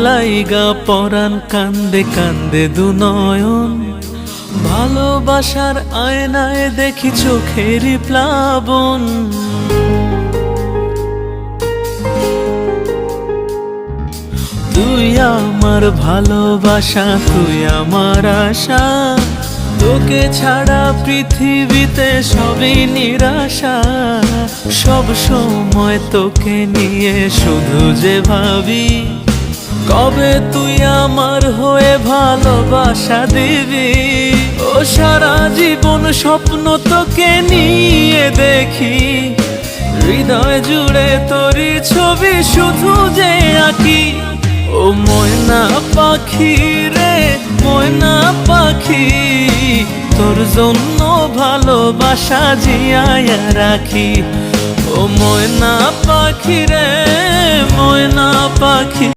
লাইগা পরাণ কান্দে কান্দে দুনয়ন, ভালোবাসার আয়নায় দেখি চোখেরই প্লাবন। তুই আমার ভালোবাসা, তুই আমার আশা, তোকে ছাড়া পৃথিবীতে সবই নিরাশা। সব সময় তোকে নিয়ে শুধু যে ভাবি, কবে তুই আমার হয়ে ভালোবাসা দিবি। ও সারা জীবন স্বপ্ন তোকে নিয়ে দেখি, হৃদয় জুড়ে তোরই ছবি শুধু যে আঁকি। ও ময়না পাখি রে ময়না পাখি, তোর জন্য ভালোবাসা জিয়ায়া রাখি। ও ময়না পাখি রে ময়না পাখি।